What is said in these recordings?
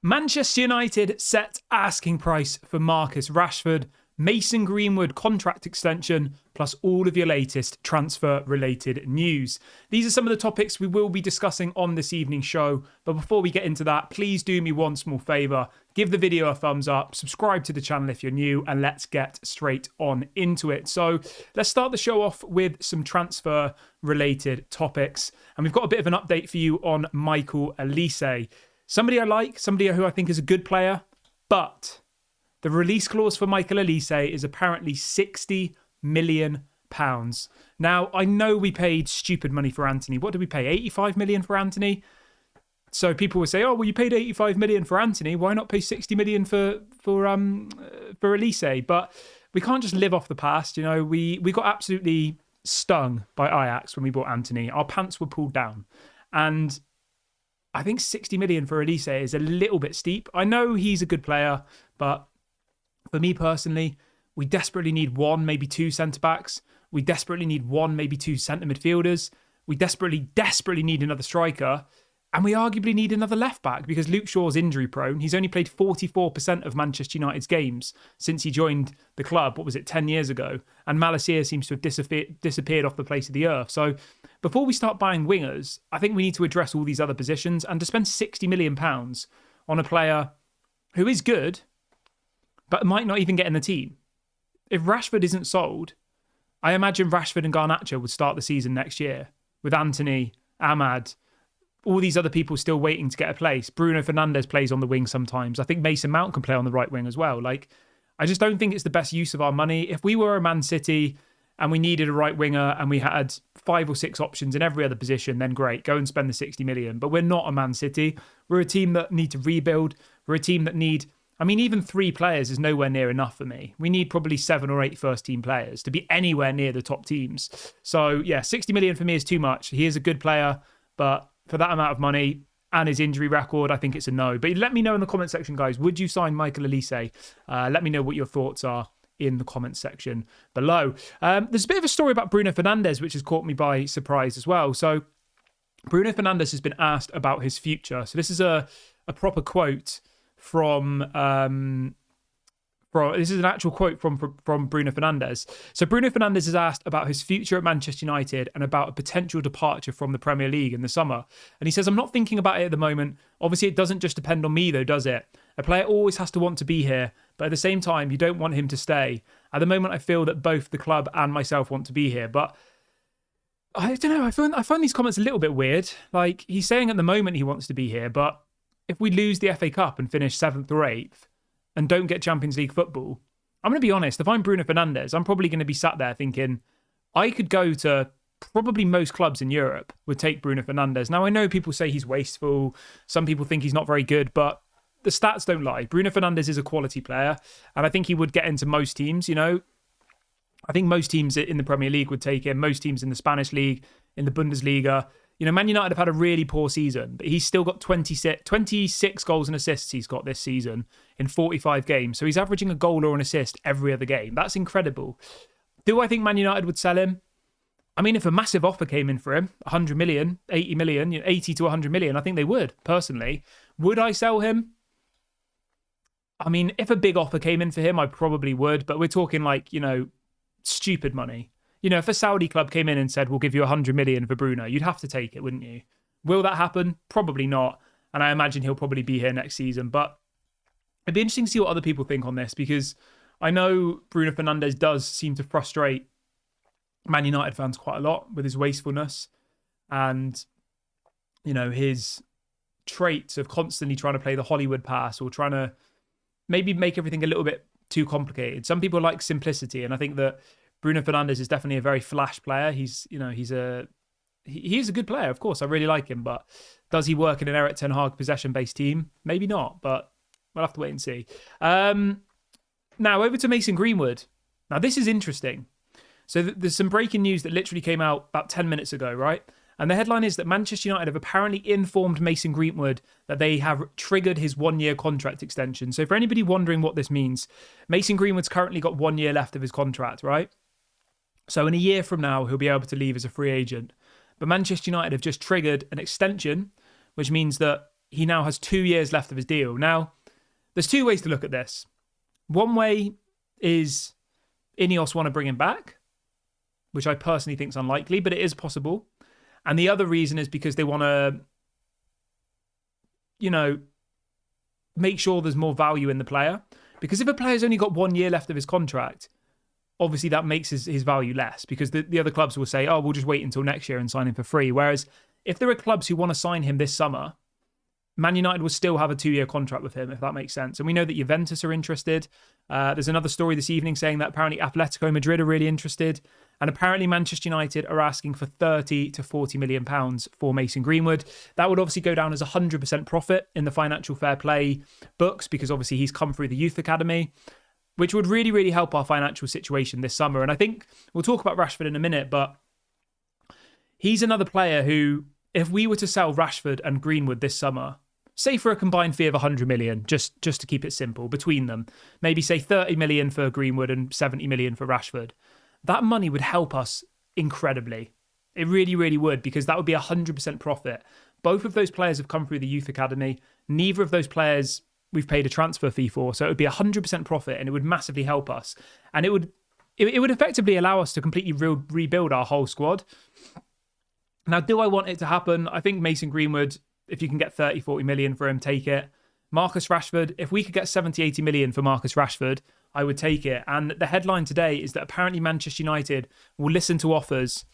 Manchester United set asking price for Marcus Rashford, Mason Greenwood contract extension, plus all of your latest transfer-related news. These are some of the topics we will be discussing on this evening's show. But before we get into that, please do me one small favour. Give the video a thumbs up, subscribe to the channel if you're new, and let's get straight on into it. So let's start the show off with some transfer-related topics. And we've got a bit of an update for you on Michael Olise. Somebody I like, somebody who I think is a good player, but the release clause for Michael Olise is apparently £60 million. Now, I know we paid stupid money for Anthony. What did we pay? 85 million for Anthony? So people would say, oh, well, you paid 85 million for Anthony. Why not pay 60 million for Olise? But we can't just live off the past. You know, we got absolutely stung by Ajax when we bought Anthony. Our pants were pulled down. And I think 60 million for Olise is a little bit steep. I know he's a good player, but for me personally, we desperately need one, maybe two centre-backs. We desperately need one, maybe two centre midfielders. We desperately need another striker. And we arguably need another left-back because Luke Shaw's injury-prone. He's only played 44% of Manchester United's games since he joined the club, 10 years ago? And Malacia seems to have disappeared off the face of the earth. So before we start buying wingers, I think we need to address all these other positions. And to spend £60 million on a player who is good, but might not even get in the team. If Rashford isn't sold, I imagine Rashford and Garnacho would start the season next year with Anthony, Ahmad, all these other people still waiting to get a place. Bruno Fernandes plays on the wing sometimes. I think Mason Mount can play on the right wing as well. I just don't think it's the best use of our money. If we were a Man City and we needed a right winger and we had 5 or 6 options in every other position, then great, go and spend the 60 million. But we're not a Man City. We're a team that need to rebuild. We're a team that even 3 players is nowhere near enough for me. We need probably 7 or 8 first-team players to be anywhere near the top teams. So, yeah, 60 million for me is too much. He is a good player, but for that amount of money and his injury record, I think it's a no. But let me know in the comment section, guys. Would you sign Michael Olise? Let me know what your thoughts are in the comment section below. There's a bit of a story about Bruno Fernandes, which has caught me by surprise as well. So Bruno Fernandes has been asked about his future. So this is a proper quote from this is an actual quote from Bruno Fernandes. So Bruno Fernandes is asked about his future at Manchester United and about a potential departure from the Premier League in the summer. And he says, I'm not thinking about it at the moment. Obviously, it doesn't just depend on me though, does it? A player always has to want to be here, but at the same time, you don't want him to stay. At the moment, I feel that both the club and myself want to be here, but I don't know. I find these comments a little bit weird. Like, he's saying at the moment he wants to be here, but if we lose the FA Cup and finish 7th or 8th and don't get Champions League football, I'm going to be honest, if I'm Bruno Fernandes, I'm probably going to be sat there thinking, I could go to probably most clubs in Europe would take Bruno Fernandes. Now, I know people say he's wasteful. Some people think he's not very good, but the stats don't lie. Bruno Fernandes is a quality player, and I think he would get into most teams, you know. I think most teams in the Premier League would take him, most teams in the Spanish League, in the Bundesliga. You know, Man United have had a really poor season, but he's still got 26 goals and assists he's got this season in 45 games. So he's averaging a goal or an assist every other game. That's incredible. Do I think Man United would sell him? I mean, if a massive offer came in for him, 100 million, 80 million, 80 to 100 million, I think they would, personally. Would I sell him? I mean, if a big offer came in for him, I probably would, but we're talking like, you know, stupid money. You know, if a Saudi club came in and said, we'll give you 100 million for Bruno, you'd have to take it, wouldn't you? Will that happen? Probably not. And I imagine he'll probably be here next season. But it'd be interesting to see what other people think on this, because I know Bruno Fernandes does seem to frustrate Man United fans quite a lot with his wastefulness and, you know, his traits of constantly trying to play the Hollywood pass or trying to maybe make everything a little bit too complicated. Some people like simplicity, and I think that Bruno Fernandes is definitely a very flash player. He's a good player, of course. I really like him, but does he work in an Erik ten Hag possession-based team? Maybe not, but we'll have to wait and see. Now, over to Mason Greenwood. Now, this is interesting. So there's some breaking news that literally came out about 10 minutes ago, right? And the headline is that Manchester United have apparently informed Mason Greenwood that they have triggered his 1-year contract extension. So for anybody wondering what this means, Mason Greenwood's currently got 1 year left of his contract, right? So in a year from now, he'll be able to leave as a free agent. But Manchester United have just triggered an extension, which means that he now has 2 years left of his deal. Now, there's two ways to look at this. One way is Ineos want to bring him back, which I personally think is unlikely, but it is possible. And the other reason is because they want to, make sure there's more value in the player. Because if a player's only got 1 year left of his contract, obviously that makes his value less, because the other clubs will say, oh, we'll just wait until next year and sign him for free. Whereas if there are clubs who want to sign him this summer, Man United will still have a 2-year contract with him, if that makes sense. And we know that Juventus are interested. There's another story this evening saying that apparently Atletico Madrid are really interested. And apparently Manchester United are asking for 30 to 40 million pounds for Mason Greenwood. That would obviously go down as 100% profit in the financial fair play books, because obviously he's come through the youth academy, which would really, really help our financial situation this summer. And I think we'll talk about Rashford in a minute, but he's another player who, if we were to sell Rashford and Greenwood this summer, say for a combined fee of 100 million, just to keep it simple between them, maybe say 30 million for Greenwood and 70 million for Rashford, that money would help us incredibly. It really, really would, because that would be 100% profit. Both of those players have come through the youth academy. Neither of those players we've paid a transfer fee for, so it would be 100% profit, and it would massively help us. And it would effectively allow us to completely rebuild our whole squad. Now, do I want it to happen? I think Mason Greenwood, if you can get 30, 40 million for him, take it. Marcus Rashford, if we could get 70, 80 million for Marcus Rashford, I would take it. And the headline today is that apparently Manchester United will listen to offers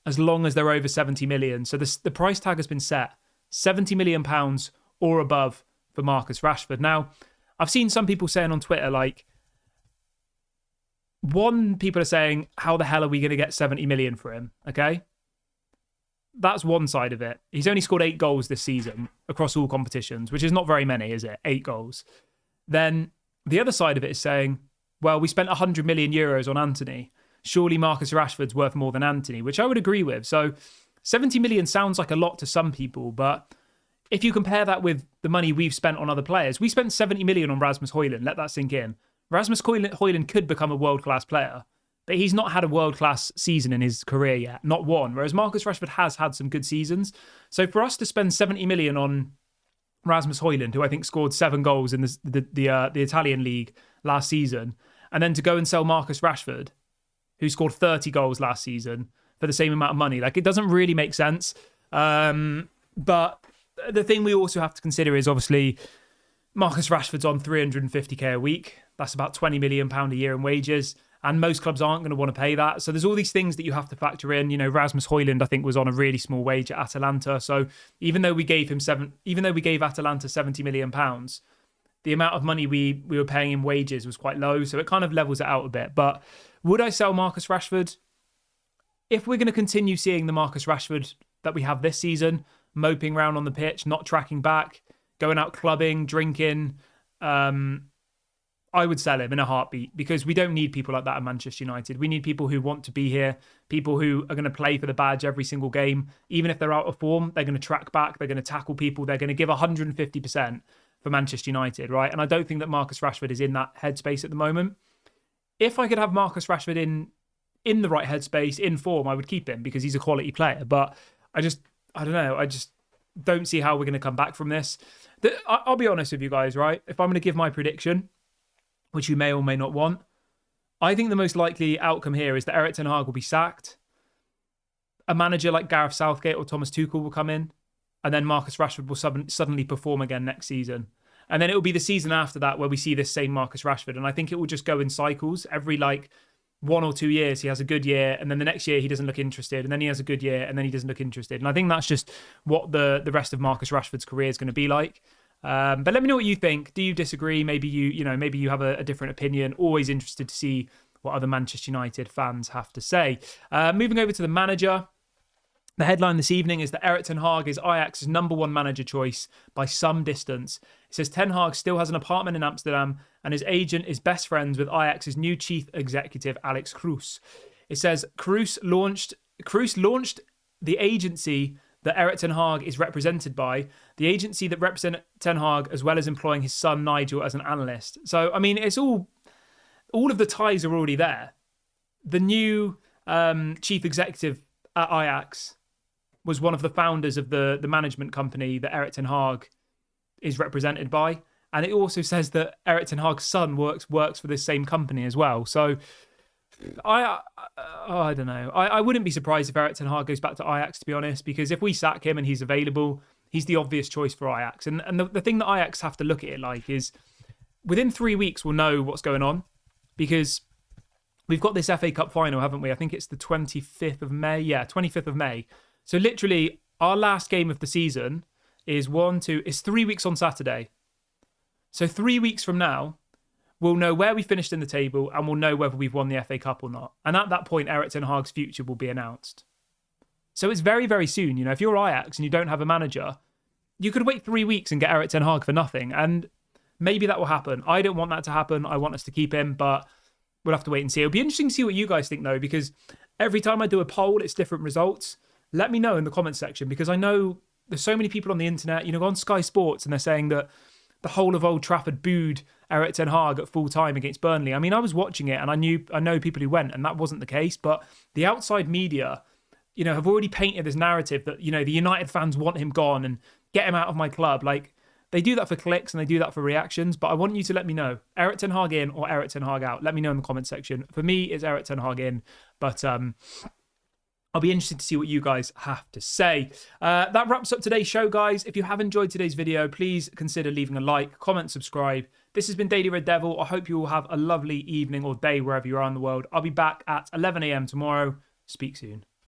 as long as they're over 70 million. So the price tag has been set, 70 million pounds or above for Marcus Rashford. Now, I've seen some people saying on Twitter, people are saying, how the hell are we going to get 70 million for him? Okay. That's one side of it. He's only scored 8 goals this season across all competitions, which is not very many, is it? 8 goals. Then the other side of it is saying, well, we spent 100 million euros on Antony. Surely Marcus Rashford's worth more than Antony, which I would agree with. So 70 million sounds like a lot to some people, but if you compare that with the money we've spent on other players, we spent 70 million on Rasmus Højlund. Let that sink in. Rasmus Højlund could become a world-class player, but he's not had a world-class season in his career yet, not one, whereas Marcus Rashford has had some good seasons. So for us to spend 70 million on Rasmus Højlund, who I think scored 7 goals in the Italian league last season, and then to go and sell Marcus Rashford, who scored 30 goals last season, for the same amount of money, it doesn't really make sense. But the thing we also have to consider is obviously Marcus Rashford's on 350k a week. That's about £20 million a year in wages. And most clubs aren't going to want to pay that. So there's all these things that you have to factor in. Rasmus Højlund, I think, was on a really small wage at Atalanta. So even though we gave Atalanta £70 million, the amount of money we were paying in wages was quite low. So it kind of levels it out a bit. But would I sell Marcus Rashford? If we're going to continue seeing the Marcus Rashford that we have this season, moping around on the pitch, not tracking back, going out clubbing, drinking, I would sell him in a heartbeat, because we don't need people like that at Manchester United. We need people who want to be here, people who are going to play for the badge every single game. Even if they're out of form, they're going to track back, they're going to tackle people, they're going to give 150% for Manchester United, right? And I don't think that Marcus Rashford is in that headspace at the moment. If I could have Marcus Rashford in the right headspace, in form, I would keep him, because he's a quality player. But I don't know. I just don't see how we're going to come back from this. I'll be honest with you guys, right? If I'm going to give my prediction, which you may or may not want, I think the most likely outcome here is that Erik ten Hag will be sacked. A manager like Gareth Southgate or Thomas Tuchel will come in, and then Marcus Rashford will suddenly perform again next season. And then it will be the season after that where we see this same Marcus Rashford. And I think it will just go in cycles. Every 1 or 2 years, he has a good year, and then the next year he doesn't look interested, and then he has a good year, and then he doesn't look interested. And I think that's just what the rest of Marcus Rashford's career is going to be like. But let me know what you think. Do you disagree? Maybe you have a different opinion. Always interested to see what other Manchester United fans have to say. Moving over to the manager. The headline this evening is that Erik ten Hag is Ajax's number 1 manager choice by some distance. It says Ten Hag still has an apartment in Amsterdam, and his agent is best friends with Ajax's new chief executive, Alex Kroes. It says Kroes launched the agency that Erik ten Hag is represented by, the agency that represents Ten Hag, as well as employing his son Nigel as an analyst. So, I mean, it's all of the ties are already there. The new chief executive at Ajax was one of the founders of the management company that Erik ten Hag is represented by. And it also says that Erik ten Hag's son works for this same company as well. So I don't know. I wouldn't be surprised if Erik ten Hag goes back to Ajax, to be honest, because if we sack him and he's available, he's the obvious choice for Ajax. And the thing that Ajax have to look at it like is within 3 weeks we'll know what's going on, because we've got this FA Cup final, haven't we? I think it's the 25th of May. Yeah, 25th of May. So literally our last game of the season is it's 3 weeks on Saturday. So 3 weeks from now, we'll know where we finished in the table and we'll know whether we've won the FA Cup or not. And at that point, Erik ten Hag's future will be announced. So it's very, very soon. You know, if you're Ajax and you don't have a manager, you could wait 3 weeks and get Erik ten Hag for nothing. And maybe that will happen. I don't want that to happen. I want us to keep him, but we'll have to wait and see. It'll be interesting to see what you guys think, though, because every time I do a poll, it's different results. Let me know in the comments section, because I know there's so many people on the internet, you know, on Sky Sports, and they're saying that the whole of Old Trafford booed Erik ten Hag at full time against Burnley. I mean, I was watching it and I know people who went, and that wasn't the case. But the outside media, you know, have already painted this narrative that, you know, the United fans want him gone and get him out of my club. Like, they do that for clicks and they do that for reactions. But I want you to let me know, Erik ten Hag in or Erik ten Hag out. Let me know in the comment section. For me, it's Erik ten Hag in, but I'll be interested to see what you guys have to say. That wraps up today's show, guys. If you have enjoyed today's video, please consider leaving a like, comment, subscribe. This has been Daily Red Devil. I hope you all have a lovely evening or day wherever you are in the world. I'll be back at 11 a.m. tomorrow. Speak soon.